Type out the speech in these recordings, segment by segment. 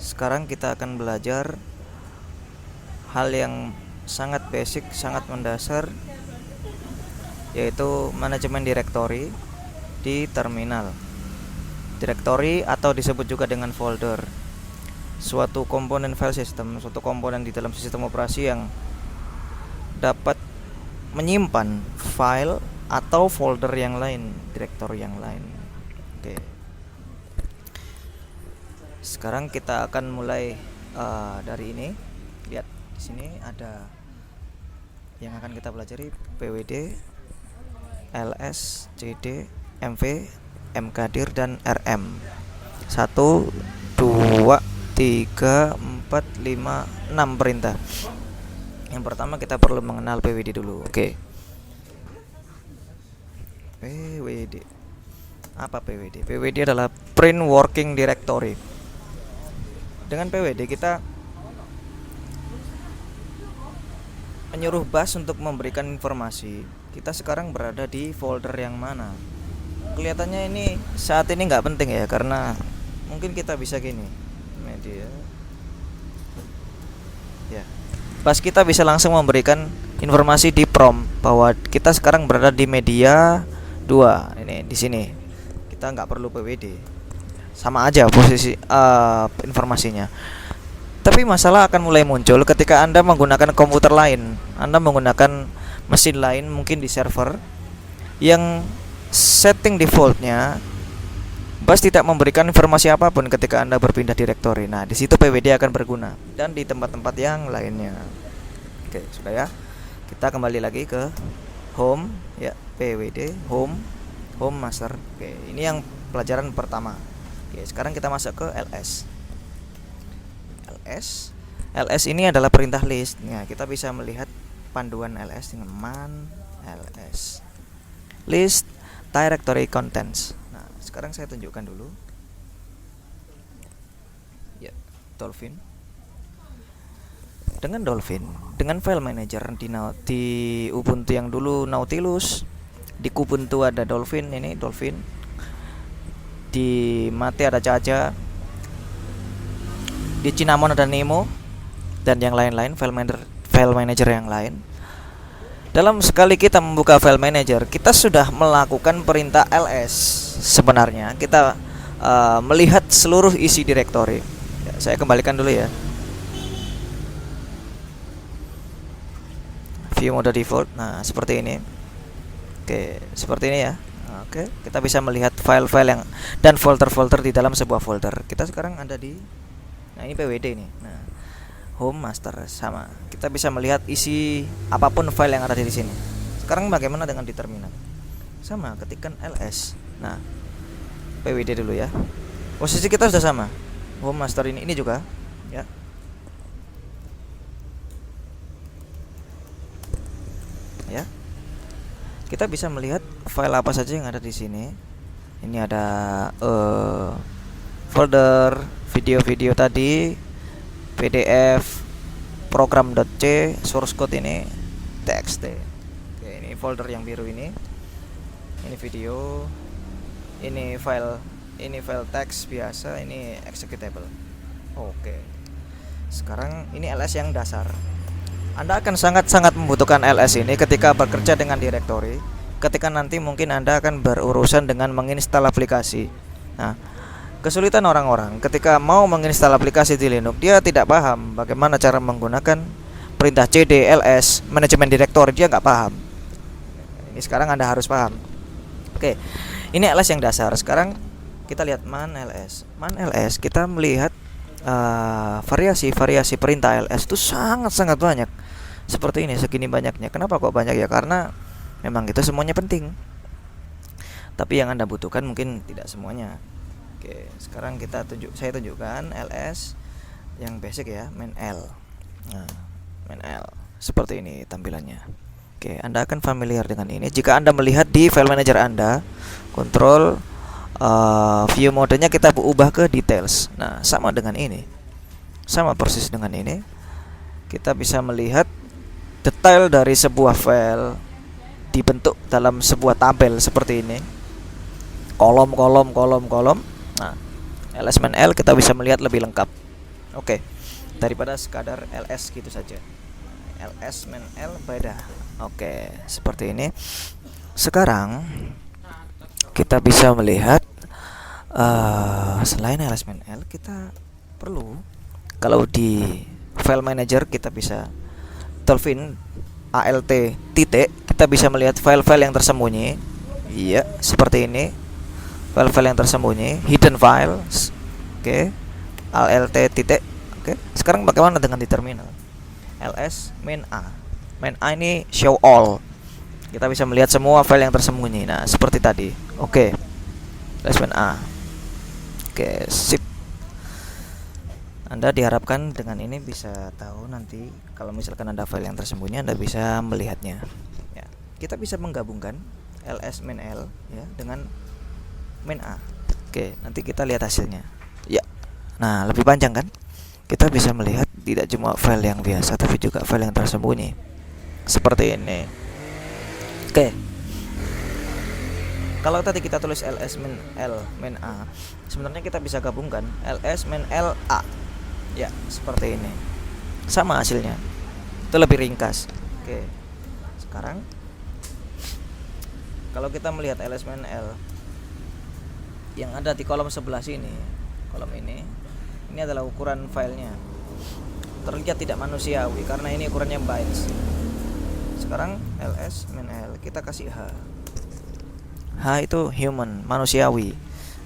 Sekarang kita akan belajar hal yang sangat basic, sangat mendasar, yaitu manajemen direktori di terminal. Direktori atau disebut juga dengan folder, suatu komponen file system, suatu komponen di dalam sistem operasi yang dapat menyimpan file atau folder yang lain, direktori yang lain. Oke. Sekarang kita akan mulai dari ini. Lihat di sini ada yang akan kita pelajari: PWD, LS, CD, MV, MKdir, dan RM. 1, 2, 3, 4, 5, 6 perintah. Yang pertama kita perlu mengenal PWD dulu. Oke. PWD. Apa PWD? PWD adalah Print Working Directory. Dengan PWD kita menyuruh bus untuk memberikan informasi kita sekarang berada di folder yang mana. Kelihatannya ini saat ini nggak penting ya, karena mungkin kita bisa gini, media ya, bus kita bisa langsung memberikan informasi di prompt bahwa kita sekarang berada di media 2 ini, di sini. Kita nggak perlu PWD, sama aja posisi informasinya. Tapi masalah akan mulai muncul ketika Anda menggunakan komputer lain, Anda menggunakan mesin lain, mungkin di server yang setting defaultnya bus tidak memberikan informasi apapun ketika Anda berpindah direktori. Nah, di situ PWD akan berguna, dan di tempat-tempat yang lainnya. Oke, sudah ya. Kita kembali lagi ke home ya, PWD, home master. Oke, ini yang pelajaran pertama. Oke, sekarang kita masuk ke LS. LS ini adalah perintah list. Nah, kita bisa melihat panduan LS dengan man ls list directory contents. Nah, sekarang saya tunjukkan dulu ya, Dolphin. Dengan Dolphin, dengan file manager di Ubuntu yang dulu Nautilus, di Kubuntu ada Dolphin, ini Dolphin, di Mate ada Caca, di Cinnamon ada Nemo, dan yang lain-lain, file manager yang lain. Dalam sekali kita membuka file manager, kita sudah melakukan perintah ls. Sebenarnya kita melihat seluruh isi direktori ya, saya kembalikan dulu ya, view mode default. Nah, seperti ini. Oke, seperti ini ya. Oke, kita bisa melihat file-file yang dan folder-folder di dalam sebuah folder. Kita sekarang ada di, nah ini PWD ini. Nah, home master sama. Kita bisa melihat isi apapun file yang ada di sini. Sekarang bagaimana dengan di terminal? Sama, ketikkan ls. Nah, PWD dulu ya. Posisi kita sudah sama. Home master ini juga ya. Ya. Kita bisa melihat file apa saja yang ada di sini. Ini ada folder video-video tadi, PDF, program.c, source code ini, txt. Oke, ini folder yang biru ini video, ini file teks biasa, ini executable. Oke. Sekarang ini ls yang dasar. Anda akan sangat-sangat membutuhkan ls ini ketika bekerja dengan direktori, ketika nanti mungkin Anda akan berurusan dengan menginstal aplikasi. Nah, kesulitan orang-orang ketika mau menginstal aplikasi di Linux, dia tidak paham bagaimana cara menggunakan perintah cd ls manajemen direktori, dia nggak paham. Ini sekarang Anda harus paham. Oke, ini ls yang dasar. Sekarang kita lihat man ls. Kita melihat variasi perintah ls itu sangat-sangat banyak. Seperti ini, segini banyaknya. Kenapa kok banyak ya? Karena memang itu semuanya penting. Tapi yang Anda butuhkan mungkin tidak semuanya. Oke, sekarang saya tunjukkan ls yang basic ya, main L. Nah, main L seperti ini tampilannya. Oke, Anda akan familiar dengan ini jika Anda melihat di file manager Anda. Control view modenya kita ubah ke details. Nah, sama dengan ini, sama persis dengan ini. Kita bisa melihat detail dari sebuah file dibentuk dalam sebuah tabel seperti ini, kolom. Nah, ls main L kita bisa melihat lebih lengkap. Oke, daripada sekadar ls gitu saja. ls main l beda. Oke, seperti ini. Sekarang kita bisa melihat selain ls main l, kita perlu, kalau di file manager kita bisa Dolphin alt titik, kita bisa melihat file-file yang tersembunyi. Iya, seperti ini. File-file yang tersembunyi, hidden files. Oke. Alt titik. Oke. Sekarang bagaimana dengan di terminal? ls main a. Main a ini show all. Kita bisa melihat semua file yang tersembunyi. Nah, seperti tadi. Oke. ls main a. Oke, sip. Anda diharapkan dengan ini bisa tahu nanti kalau misalkan ada file yang tersembunyi, Anda bisa melihatnya. Ya, kita bisa menggabungkan ls main l ya dengan main a. Oke, nanti kita lihat hasilnya. Ya. Nah, lebih panjang kan? Kita bisa melihat tidak cuma file yang biasa tapi juga file yang tersembunyi. Seperti ini. Oke. Kalau tadi kita tulis ls main l main a, sebenarnya kita bisa gabungkan ls main l a. Ya, seperti ini. Sama hasilnya. Itu lebih ringkas. Oke. Sekarang kalau kita melihat ls main l yang ada di kolom sebelah sini, kolom ini adalah ukuran filenya. Terlihat tidak manusiawi karena ini ukurannya bytes. Sekarang ls main l kita kasih h. H itu human, manusiawi.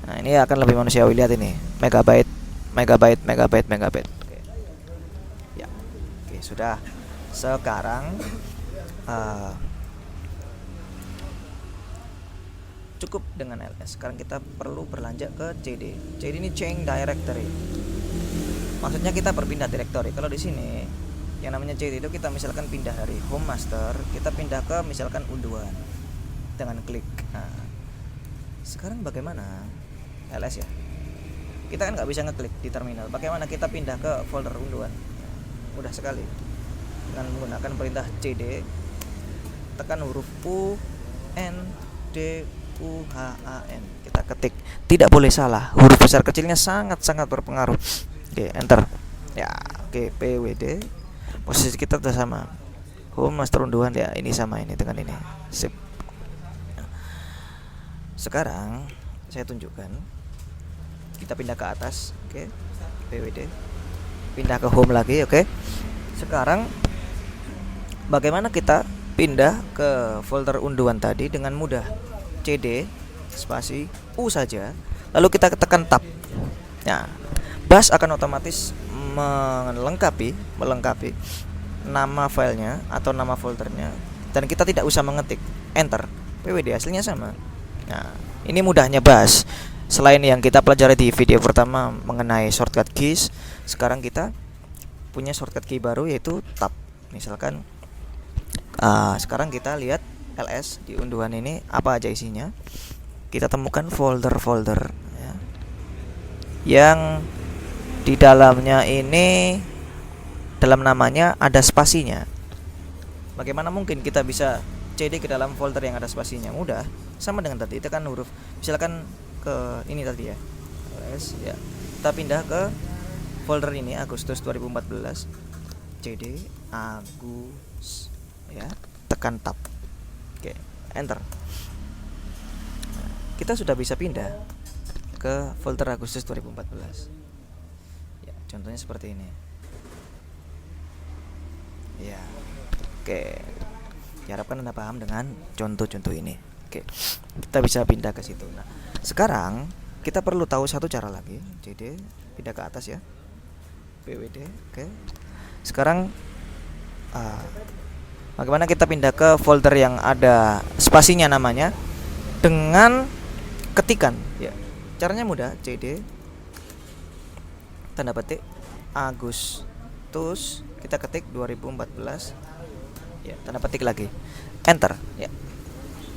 Nah, ini akan lebih manusiawi. Lihat ini, megabyte, megabyte, megabyte, megabyte. Oke. Ya. Oke, sudah. Sekarang cukup dengan ls. Sekarang kita perlu berlanjut ke cd. cd ini change directory. Maksudnya kita berpindah directory. Kalau di sini yang namanya cd itu kita misalkan pindah dari home master, kita pindah ke misalkan unduhan dengan klik. Nah, sekarang bagaimana ls ya? Kita kan nggak bisa ngeklik di terminal. Bagaimana kita pindah ke folder unduhan? Mudah sekali. Dengan menggunakan perintah cd, tekan huruf u n d u h a n. Kita ketik. Tidak boleh salah. Huruf besar kecilnya sangat-sangat berpengaruh. Oke, enter. Ya, oke, pwd. Posisi kita sudah sama. Home master unduhan ya, ini sama ini dengan ini. Sip. Sekarang saya tunjukkan. Kita pindah ke atas, oke. pwd. Pindah ke home lagi, oke. Sekarang bagaimana kita pindah ke folder unduhan tadi dengan mudah? cd spasi u saja, lalu kita tekan tab. Nah, bash akan otomatis melengkapi nama filenya atau nama foldernya, dan kita tidak usah mengetik. Enter. pwd, hasilnya sama. Nah, ini mudahnya bash. Selain yang kita pelajari di video pertama mengenai shortcut keys, sekarang kita punya shortcut key baru yaitu tab. Misalkan sekarang kita lihat ls di unduhan ini apa aja isinya. Kita temukan folder-folder ya, yang di dalamnya ini, dalam namanya ada spasinya. Bagaimana mungkin kita bisa cd ke dalam folder yang ada spasinya? Mudah, sama dengan tadi, tekan huruf misalkan ke ini tadi ya, ls ya, kita pindah ke folder ini Agustus 2014, cd Agus ya, tekan tab. Oke, enter. Nah, kita sudah bisa pindah ke folder Agustus 2014 ya, contohnya seperti ini ya. Oke, diharapkan Anda paham dengan contoh-contoh ini. Oke, kita bisa pindah ke situ. Nah, sekarang kita perlu tahu satu cara lagi. cd pindah ke atas ya, pwd. Oke, sekarang bagaimana kita pindah ke folder yang ada spasinya namanya dengan ketikan ya. Caranya mudah, cd tanda petik Agustus, kita ketik 2014 ya, tanda petik lagi, enter ya.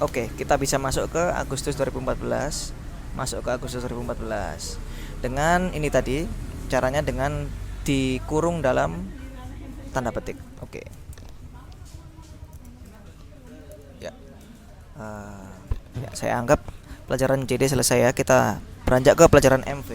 Oke, kita bisa masuk ke Agustus 2014. Masuk ke Agustus 2014 dengan ini tadi, caranya dengan dikurung dalam tanda petik. Oke. Ya, saya anggap pelajaran CD selesai ya. Kita beranjak ke pelajaran MV.